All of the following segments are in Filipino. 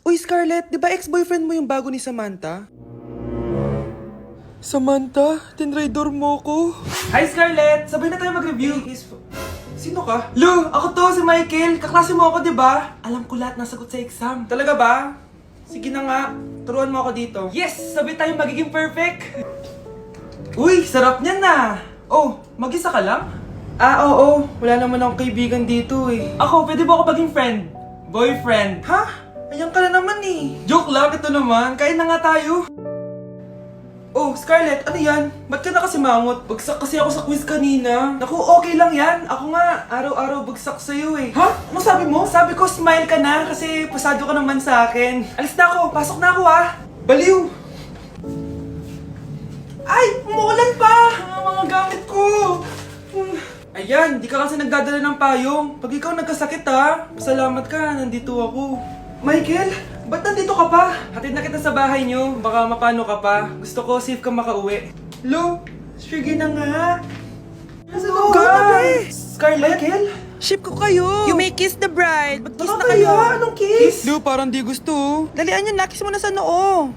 Uy, Scarlett, di ba ex-boyfriend mo yung bago ni Samantha? Samantha, tinraidor mo ko. Hi, Scarlett! Sabay na tayo mag-review. Sino ka? Lu, ako to, si Michael. Kaklase mo ako, di ba? Alam ko lahat ng sagot sa exam. Talaga ba? Sige na nga, turuan mo ako dito. Yes! Sabay tayo magiging perfect! Uy, sarap niyan na! Oh, mag-isa ka lang? Oo. Wala naman akong kaibigan dito eh. Ako, pwede ba ako maging friend? Boyfriend? Ha? Ayan ka na naman eh. Joke lang, ito naman. Kain na nga tayo. Oh, Scarlett, ano yan? Ba't ka na kasi mangot? Bagsak kasi ako sa quiz kanina. Naku, okay lang yan. Ako nga, araw-araw bagsak sa'yo eh. Ha? Ano sabi mo? Sabi ko, smile ka na kasi pasado ka naman sa akin. Alis na ako, pasok na ako ah. Baliw! Ay, umuulan pa! Ang mga gamit ko! Ayan, di ka kasi nagdadala ng payong. Pag ikaw nagkasakit ha, pasalamat ka, nandito ako. Michael, ba't nandito ka pa? Hatid na kita sa bahay niyo, baka mapano ka pa. Gusto ko safe ka makauwi. Lo, sige na nga. Nasa loob ka? Scarlett? Michael? Ship ko kayo! You may kiss the bride! Mag-kiss na Nakakaya, kayo! anong kiss? Lu, parang di gusto. Dalian nyo, nakis mo na sa noo!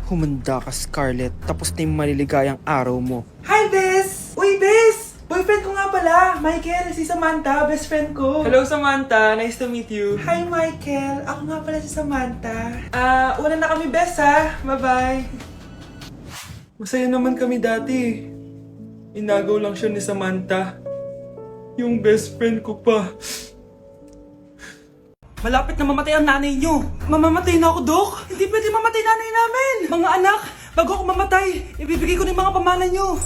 Humanda ka, Scarlett. Tapos na yung maliligayang araw mo. Hi, Bes! Uy, Bes! Boyfriend ko nga pala, Michael, si Samantha, best friend ko. Hello, Samantha. Nice to meet you. Hi, Michael. Ako nga pala si Samantha. Una na kami, Bes, ha? Bye-bye. Masaya naman kami dati. Inagaw lang siya ni Samantha. Yung best friend ko pa. Malapit na mamatay ang nanay niyo. Mamamatay na ako, Dok. Hindi pwede mamatay nanay namin. Mga anak, bago ako mamatay, ibibigay ko na yung mga pamana niyo.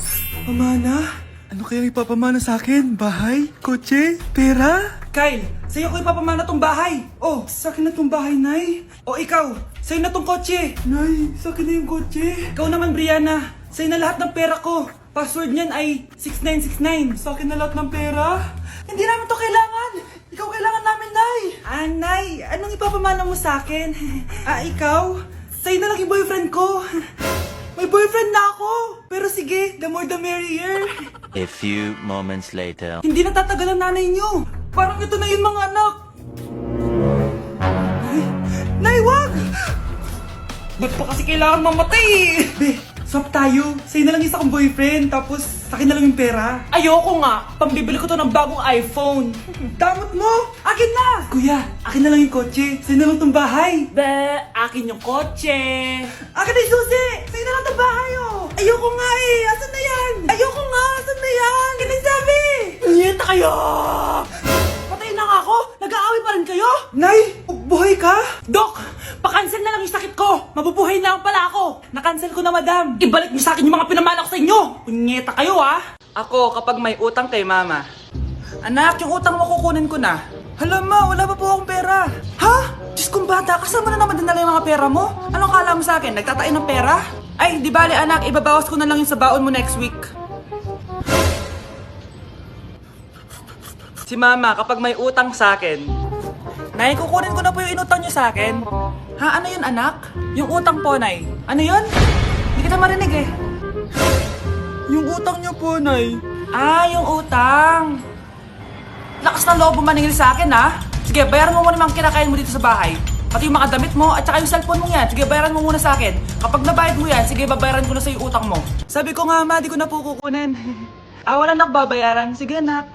Pamana? Ano kaya ipapamana sa akin? Bahay? Kotse? Pera? Kyle, sa'yo ko ipapamana tong bahay. Oh, sa akin na tong bahay, Nay. O ikaw, sa'yo na tong kotse. Nay, sa akin na yung kotse. Ikaw naman, Brianna, sa'yo na lahat ng pera ko. Password niyan ay 6969. Sa akin na lahat ng pera? Hindi namin to kailangan. Ikaw kailangan namin, Nay. Nay, anong ipapamana mo sa akin? Ikaw? Sa'yo na lang yung boyfriend ko. May boyfriend na ako! Pero sige, the more the merrier. A few moments later. Hindi natatagal ang nanay niyo. Parang ito na yung mga anak. Nay, wag! Ba't pa kasi kailangan mamatay eh? Swap tayo. Sa'yo na lang isa kong boyfriend, tapos akin na lang yung pera. Ayoko nga. Pambibili ko to ng bagong iPhone. Damot mo! Akin na! Kuya, akin na lang yung kotse. Sa'yo na lang tong bahay. Akin yung kotse. Akin na yung susi! Sa'yo na lang tong bahay oh! Ayoko nga eh! Asan na yan? Ayoko nga! Asan na yan? Akin na yung sabi! Niyeta kayo! Patay na nga ako! Nag-aaway pa rin kayo? Nay! Buhay ka? Dok! Pa-cancel na lang yung sakit ko! Mabubuhay na lang pala ako! Na-cancel ko na, madam! Ibalik niyo sa akin yung mga pinamala ko sa inyo! Punyeta kayo, ha? Ako, kapag may utang kay mama. Anak, yung utang mo kukunin ko na. Hala, ma, wala pa po akong pera. Ha? Diyos kong bata, kasama na naman dinala yung mga pera mo? Anong kala mo sa akin? Nagtatain ng pera? Ay, di bale anak, ibabawas ko na lang yung sa baon mo next week. Si mama, kapag may utang sa akin, Nay, kukunin ko na po yung inutang niyo sa akin. Ha? Ano yun, anak? Yung utang po, Nay. Ano yun? Hindi kita marinig eh. Yung utang niyo po, Nay. Yung utang. Lakas ng loob mo maningil sa akin, ha? Sige, bayaran mo muna yung mga kinakain mo dito sa bahay. Pati yung mga damit mo at saka yung cellphone mo yan. Sige, bayaran mo muna sa akin. Kapag nabayad mo yan, sige, babayaran ko na sa yung utang mo. Sabi ko nga, ma, di ko na po kukunin. Wala na babayaran. Sige, anak.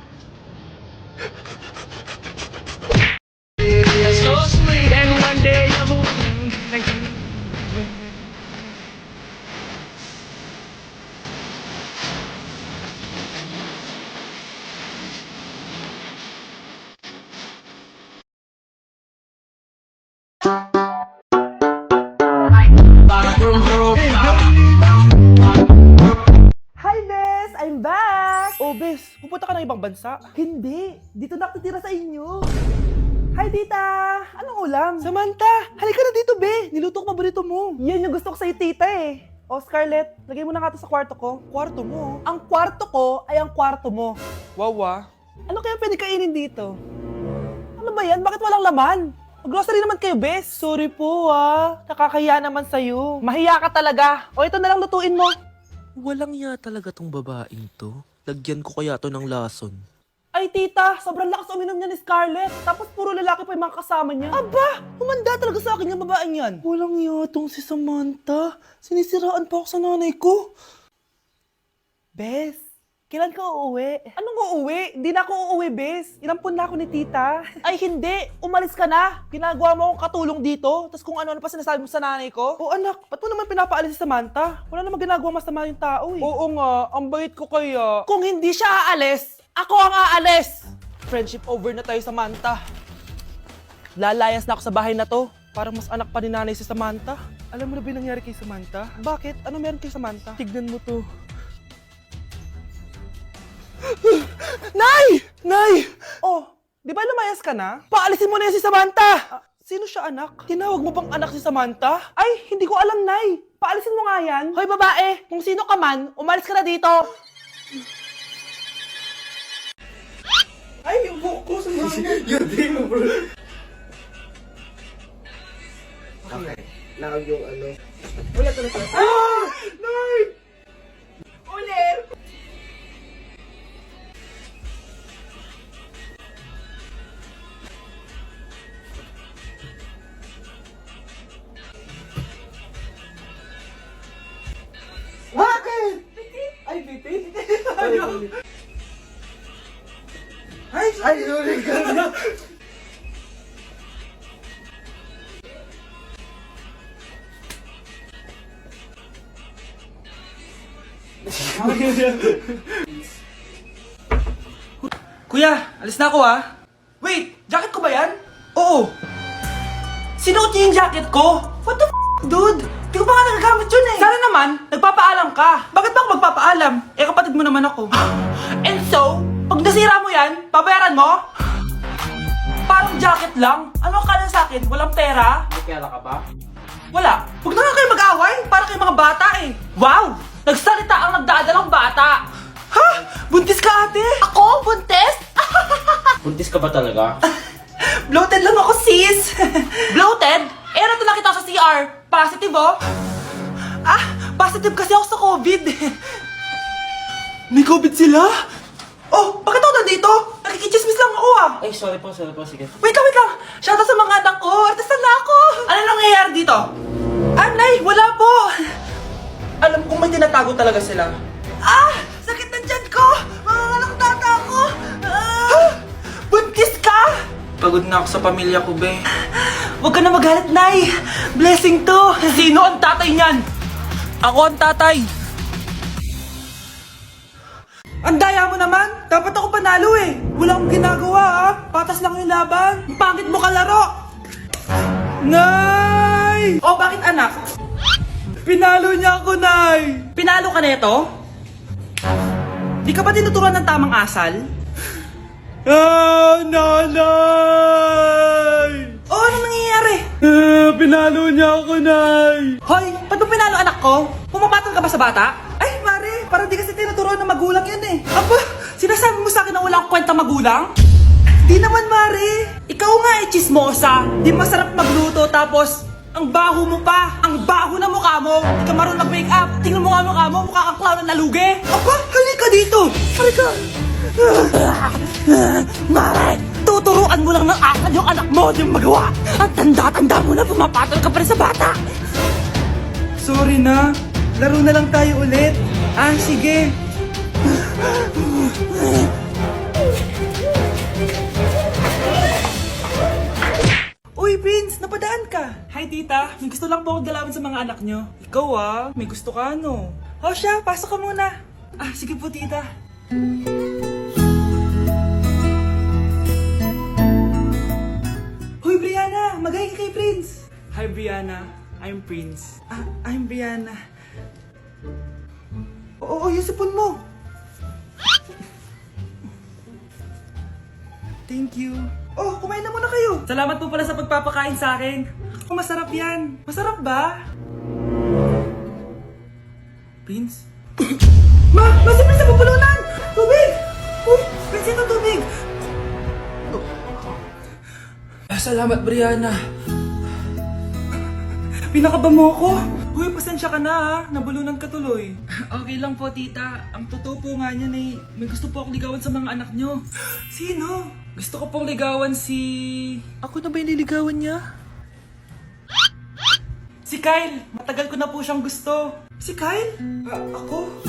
Hi, Bes! I'm back! Oh, Bes, pupunta ka ng ibang bansa? Hindi. Dito na ako titira sa inyo. Hi, tita! Anong ulam? Samantha! Halika na dito, Be! Niluto ko paborito mo. Yan yung gusto ko sa'yo, tita eh. Oh, Scarlett, lagay mo na nga to sa kwarto ko. Kwarto mo? Ang kwarto ko ay ang kwarto mo. Wawa. Ano kaya pwede kainin dito? Ano ba yan? Bakit walang laman? Grocery naman kayo, Bes. Sorry po, nakakahiya naman sa'yo. Mahiya ka talaga. O, ito na lang lutuin mo. Walang ya talaga tong babaeng to. Lagyan ko kaya to ng lason. Ay tita, sobrang lakas uminom niya ni Scarlett. Tapos puro lalaki pa yung mga kasama niya. Aba, humanda talaga sa akin yung babaeng yan. Walang yatong si Samantha. Sinisiraan pa ako sa nanay ko. Bes, kailan ka uuwi? Anong uuwi? Hindi na ako uuwi, Bes. Inampun na ako ni tita. Ay hindi, umalis ka na. Ginagawa mo akong katulong dito. Tapos kung ano-ano pa sinasabi mo sa nanay ko. Oh anak, ba't mo naman pinapaalis si Samantha? Wala namang ginagawa masama yung tao eh. Oo nga, ang bait ko kaya. Kung hindi siya aalis, ako ang aalis! Friendship over na tayo, Samantha. Lalayas na ako sa bahay na to. Parang mas anak pa ni nanay si Samantha. Alam mo na ba yung nangyari kay Samantha? Bakit? Ano meron kay Samantha? Tignan mo to. Nay! Nay! Oh, di ba lumayas ka na? Paalisin mo na yan si Samantha! Sino siya, anak? Tinawag mo bang anak si Samantha? Ay, hindi ko alam, Nay. Paalisin mo nga yan. Hoy, babae! Kung sino ka man, umalis ka na dito! Ay, yung buhok ko sa Yun din mo, bro. Okay. Now yung ano. Wala talaga. Ah! Nay! Ulit! Bakit? Ay, Pipi! Ay, sorry ka na. Kuya, alis na ako ah. Wait, jacket ko ba yan? Oo. Sinuot niyo yung jacket ko? What the dude? Di ko pa nga nagagamit yun eh. Sana naman, nagpapaalam ka. Bakit ba ako magpapaalam? Eh, kapatid mo naman ako. And so, pag nasira mo yan, babayaran mo? Parang jacket lang. Ano ang kanan sa akin? Walang pera? May pera ka ba? Wala. Huwag na nga kayo mag-away. Para kayo mga bata eh. Wow! Nagsalita ang nagdadalang bata. Ha? Buntis ka ate? Ako? Buntis? Buntis ka ba talaga? Bloated lang ako sis. Bloated? Eh ano ito nakita ko sa CR? Positive oh? Ah, positive kasi ako sa COVID. May COVID sila? Oh, bakit ako nandito? Nakikichismis lang ako ah. Ay, sorry po, sige. Wait lang. Shoutout sa mga anak ko. Artista na ako. Ano nangyayari dito? Anay, wala po. Alam kong may tinatago talaga sila. Ah! Sakit na dyan ko! Mga tata ko! Ah! Buntis ka! Pagod na ako sa pamilya ko, be. Huwag ka na magalit, Nay. Blessing to. Sino ang tatay niyan? Ako ang tatay. Ang daya mo naman! Dapat ako panalo eh! Wala akong ginagawa ah! Patas lang yung laban! Ang pangit mo kalaro! Nay! Oh, bakit anak? Pinalo niya ako, Nay! Pinalo ka neto? Di ka ba tinuturuan ng tamang asal? Ah, nanay! Oh, ano nangyayari? Pinalo niya ako, Nay! Hoy, ba't mo pinalo anak ko? Pumapatol ka ba sa bata? Ay, Mare, parang di kasi tinuturuan ng magulang yan eh. Aba, sinasabi mo sa akin na wala akong kwenta magulang? Di naman, Mare. Ikaw nga eh, chismosa. Di masarap magluto tapos ang baho mo pa. Ang baho na mukha mo. Di ka marunong mag-make up. Tingnan mo nga mukha mo. Mukha kang clown na nalugi. Aba, halika dito. Halika. Mare, tuturuan mo lang ng asal yung anak mo. Di mo magawa. Ang tanda-tanda mo na pumapatol ka pa rin sa bata. Sorry na. Laro na lang tayo ulit. Ah, sige. Uy, Prince, napadaan ka. Hi, tita. May gusto lang po akong dalawin sa mga anak nyo. Ikaw ah, may gusto ka no. O siya, pasok ka muna. Ah, sige po, tita. Hoy, Brianna, magay ka kay Prince. Hi, Brianna. I'm Prince. Ah, I'm Brianna. Oo, yung sipon mo. Thank you. Oh, kumain na muna kayo. Salamat po pala sa pagpapakain sa akin. Oh, masarap yan. Masarap ba? Prince? Ma! Si Prince sa pupulunan! Tubig! Uy! Prince, ito tubig! Salamat, Brianna. Pinakaba mo ako. Uy, pasensya ka na ha. Nabulunan ka tuloy. Okay lang po, tita. Ang totoo po nga niyan eh, may gusto po akong ligawan sa mga anak nyo. Sino? Gusto ko pong ligawan si... Ako na ba yung niligawan niya? Si Kyle. Matagal ko na po siyang gusto. Si Kyle? Ako?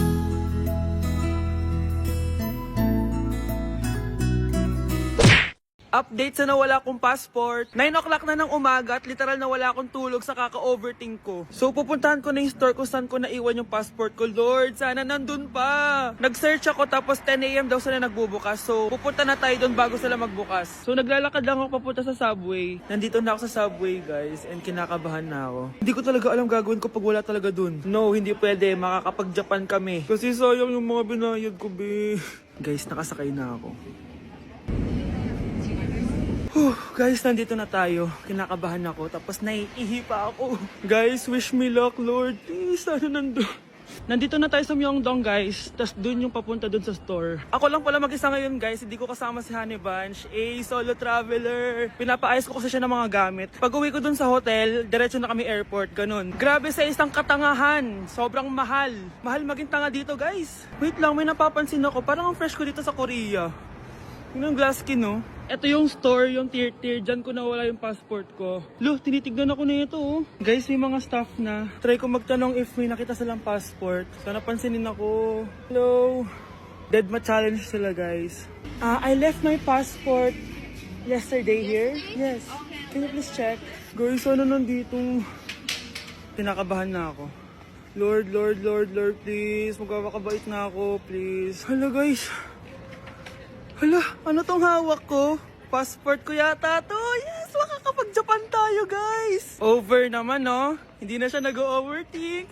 Update sa nawala kong passport. 9 o'clock na ng umaga at literal na wala akong tulog sa kaka-overthink ko. So pupuntahan ko na yung store kung saan ko naiwan yung passport ko. Lord, sana nandun pa. Nag-search ako tapos 10 a.m. daw sila nagbubukas. So pupunta na tayo doon bago sila magbukas. So naglalakad lang ako papunta sa subway. Nandito na ako sa subway guys and kinakabahan na ako. Hindi ko talaga alam gagawin ko pag wala talaga doon. No, hindi pwede. Makakapag-Japan kami. Kasi sayang yung mga binayad ko, be. Guys, nakasakay na ako. Guys, nandito na tayo. Kinakabahan ako. Tapos naiihi pa ako. Guys, wish me luck, Lord. Please, sana nandun. Nandito na tayo sa Myeongdong, guys. Tapos dun yung papunta dun sa store. Ako lang pala mag-isa ngayon, guys. Hindi ko kasama si Honey Bunch. Solo traveler. Pinapaayos ko kasi siya ng mga gamit. Pag uwi ko dun sa hotel, diretso na kami airport. Ganun. Grabe sa isang katangahan. Sobrang mahal. Mahal maging tanga dito, guys. Wait lang, may napapansin ako. Parang ang fresh ko dito sa Korea. Yun ang glass skin, no? Ito yung store, yung tier-tier. Diyan ko nawala yung passport ko. Lo, tinitignan ako na ito, oh. Guys, may mga staff na. Try ko magtanong if may nakita silang passport. Sana pansinin ako. Hello? Deadma challenge sila, guys. I left my passport yesterday here. Yes. Can you please check? Guys, ano nandito? Pinakabahan na ako. Lord, please. Magkakabait na ako, please. Hala, guys. Hala, ano tong hawak ko? Passport ko yata to. Yes, makakapag-Japan tayo, guys. Over naman, no? Hindi na siya nag-overthink.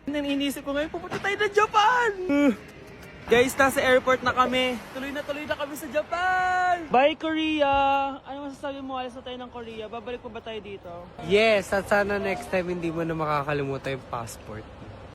Inisip ko ngayon, pupunta tayo ng Japan. Guys, nasa airport na kami. Tuloy na kami sa Japan. Bye, Korea. Ano masasabi mo? Alis na tayo ng Korea. Babalik pa ba tayo dito? Yes, at sana next time hindi mo na makakalimutan yung passport.